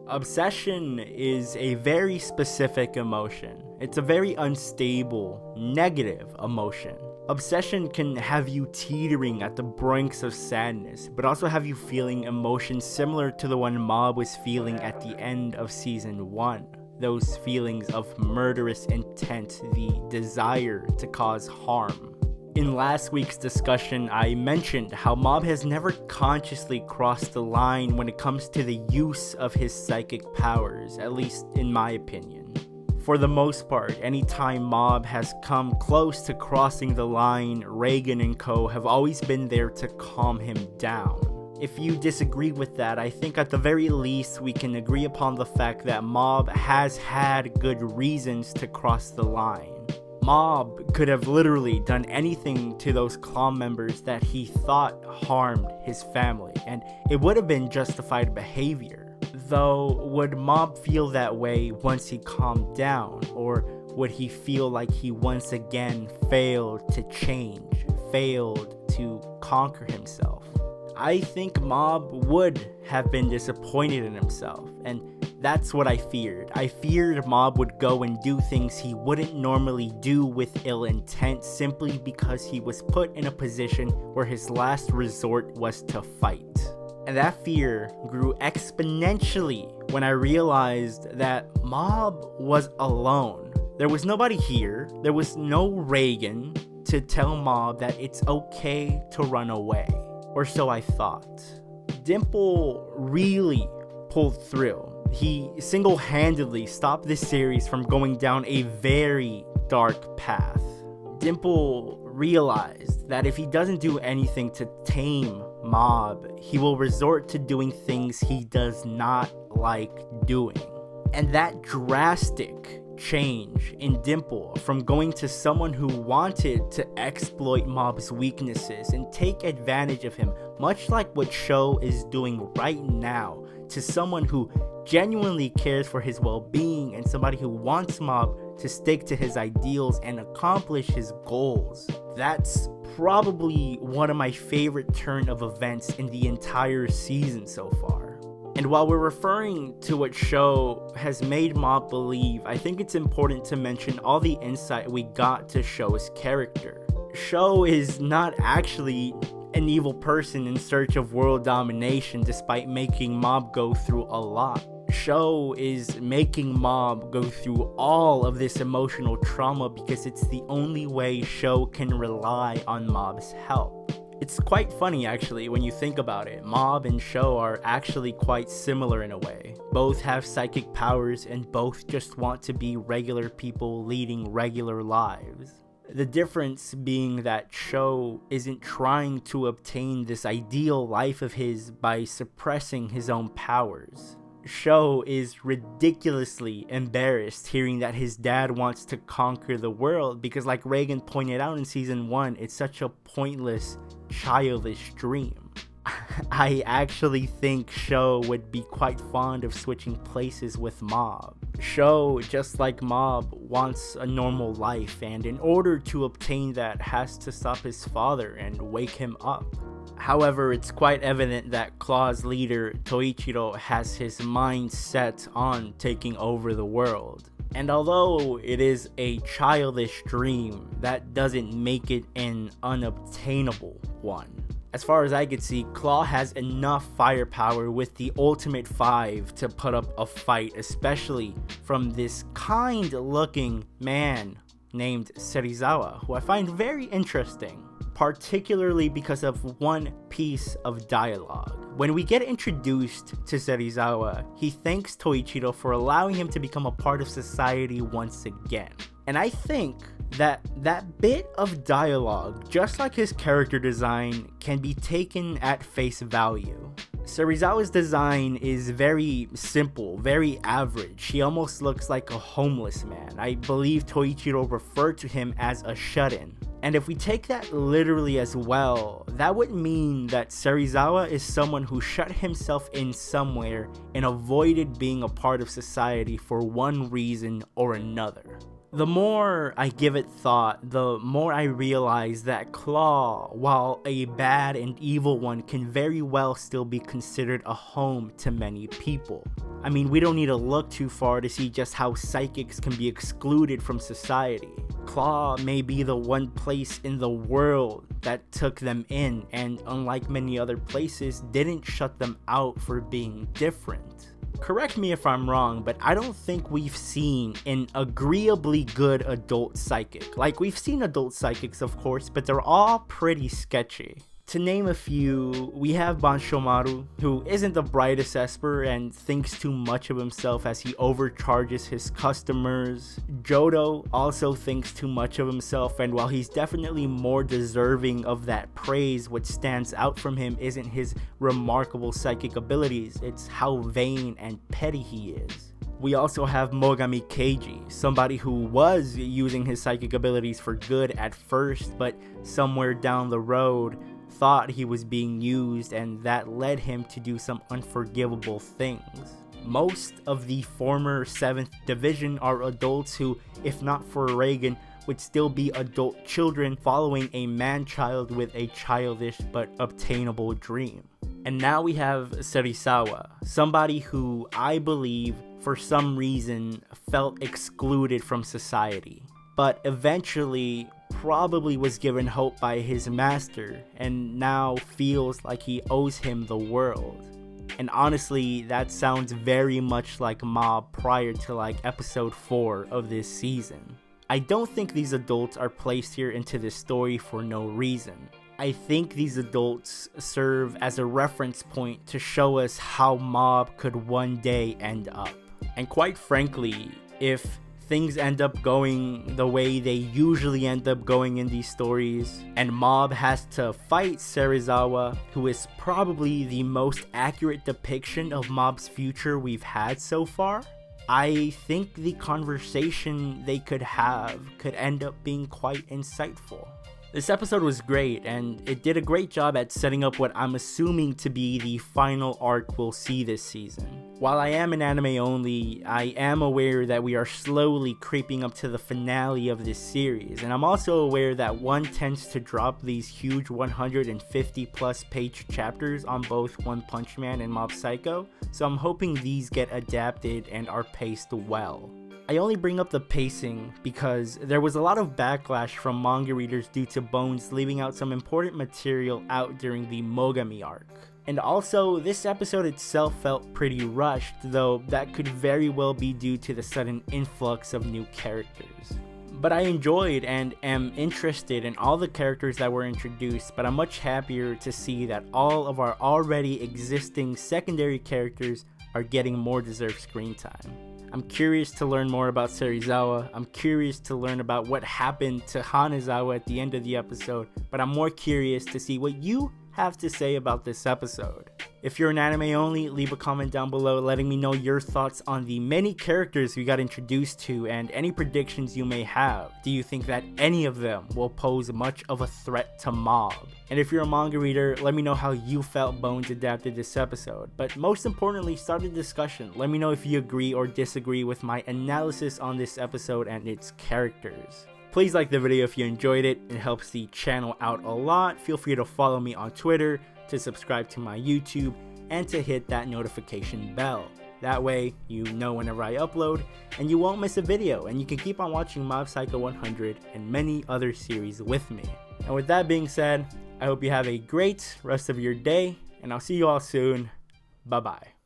Obsession is a very specific emotion. It's a very unstable, negative emotion. Obsession can have you teetering at the brinks of sadness, but also have you feeling emotions similar to the one Mob was feeling at the end of Season 1. Those feelings of murderous intent, the desire to cause harm. In last week's discussion, I mentioned how Mob has never consciously crossed the line when it comes to the use of his psychic powers, at least in my opinion. For the most part, anytime Mob has come close to crossing the line, Reigen and co have always been there to calm him down. If you disagree with that, I think at the very least we can agree upon the fact that Mob has had good reasons to cross the line. Mob could have literally done anything to those clan members that he thought harmed his family, and it would have been justified behavior. Though, would Mob feel that way once he calmed down, or would he feel like he once again failed to change, failed to conquer himself? I think Mob would have been disappointed in himself, and that's what I feared. I feared Mob would go and do things he wouldn't normally do with ill intent simply because he was put in a position where his last resort was to fight. And that fear grew exponentially when I realized that Mob was alone. There was nobody here, there was no Reigen to tell Mob that it's okay to run away. Or so I thought. Dimple really pulled through. He single-handedly stopped this series from going down a very dark path. Dimple realized that if he doesn't do anything to tame Mob, he will resort to doing things he does not like doing. And that drastic change in Dimple from going to someone who wanted to exploit Mob's weaknesses and take advantage of him, much like what Sho is doing right now, to someone who genuinely cares for his well-being and somebody who wants Mob to stick to his ideals and accomplish his goals. That's probably one of my favorite turn of events in the entire season so far. And while we're referring to what Sho has made Mob believe, I think it's important to mention all the insight we got to Sho's character. Sho is not actually an evil person in search of world domination despite making Mob go through a lot. Sho is making Mob go through all of this emotional trauma because it's the only way Sho can rely on Mob's help. It's quite funny actually when you think about it. Mob and Sho are actually quite similar in a way. Both have psychic powers and both just want to be regular people leading regular lives. The difference being that Sho isn't trying to obtain this ideal life of his by suppressing his own powers. Sho is ridiculously embarrassed hearing that his dad wants to conquer the world because, like Reigen pointed out in Season 1, it's such a pointless, childish dream. I actually think Sho would be quite fond of switching places with Mob. Sho, just like Mob, wants a normal life, and in order to obtain that has to stop his father and wake him up. However, it's quite evident that Klauss leader Toichiro has his mind set on taking over the world. And although it is a childish dream, that doesn't make it an unobtainable one. As far as I could see, Klauss has enough firepower with the ultimate 5 to put up a fight, especially from this kind-looking man named Serizawa, who I find very interesting, particularly because of one piece of dialogue. When we get introduced to Serizawa, he thanks Toichiro for allowing him to become a part of society once again. And I think that bit of dialogue, just like his character design, can be taken at face value. Serizawa's design is very simple, very average. He almost looks like a homeless man. I believe Toichiro referred to him as a shut-in. And if we take that literally as well, that would mean that Serizawa is someone who shut himself in somewhere and avoided being a part of society for one reason or another. The more I give it thought, the more I realize that Claw, while a bad and evil one, can very well still be considered a home to many people. I mean, we don't need to look too far to see just how psychics can be excluded from society. Claw may be the one place in the world that took them in, and unlike many other places, didn't shut them out for being different. Correct me if I'm wrong, but I don't think we've seen an agreeably good adult psychic. Like, we've seen adult psychics, of course, but they're all pretty sketchy. To name a few, we have Banshomaru, who isn't the brightest esper and thinks too much of himself as he overcharges his customers. Jodo also thinks too much of himself, and while he's definitely more deserving of that praise, what stands out from him isn't his remarkable psychic abilities, it's how vain and petty he is. We also have Mogami Keiji, somebody who was using his psychic abilities for good at first, but somewhere down the road thought he was being used, and that led him to do some unforgivable things. Most of the former 7th Division are adults who, if not for Reigen, would still be adult children following a man-child with a childish but obtainable dream. And now we have Serizawa, somebody who I believe for some reason felt excluded from society, but eventually probably was given hope by his master and now feels like he owes him the world. And honestly, that sounds very much like Mob prior to like episode 4 of this season. I don't think these adults are placed here into this story for no reason. I think these adults serve as a reference point to show us how Mob could one day end up. And quite frankly, if things end up going the way they usually end up going in these stories, and Mob has to fight Serizawa, who is probably the most accurate depiction of Mob's future we've had so far, I think the conversation they could have could end up being quite insightful. This episode was great, and it did a great job at setting up what I'm assuming to be the final arc we'll see this season. While I am an anime only, I am aware that we are slowly creeping up to the finale of this series, and I'm also aware that one tends to drop these huge 150 plus page chapters on both One Punch Man and Mob Psycho, so I'm hoping these get adapted and are paced well. I only bring up the pacing because there was a lot of backlash from manga readers due to Bones leaving out some important material out during the Mogami arc. And also, this episode itself felt pretty rushed, though that could very well be due to the sudden influx of new characters. But I enjoyed and am interested in all the characters that were introduced, but I'm much happier to see that all of our already existing secondary characters are getting more deserved screen time. I'm curious to learn more about Serizawa, I'm curious to learn about what happened to Hanazawa at the end of the episode, but I'm more curious to see what you have to say about this episode. If you're an anime only, leave a comment down below letting me know your thoughts on the many characters we got introduced to and any predictions you may have. Do you think that any of them will pose much of a threat to Mob? And if you're a manga reader, let me know how you felt Bones adapted this episode. But most importantly, start a discussion. Let me know if you agree or disagree with my analysis on this episode and its characters. Please like the video if you enjoyed it, it helps the channel out a lot. Feel free to follow me on Twitter, to subscribe to my YouTube, and to hit that notification bell. That way you know whenever I upload and you won't miss a video, and you can keep on watching Mob Psycho 100 and many other series with me. And with that being said, I hope you have a great rest of your day, and I'll see you all soon. Bye bye.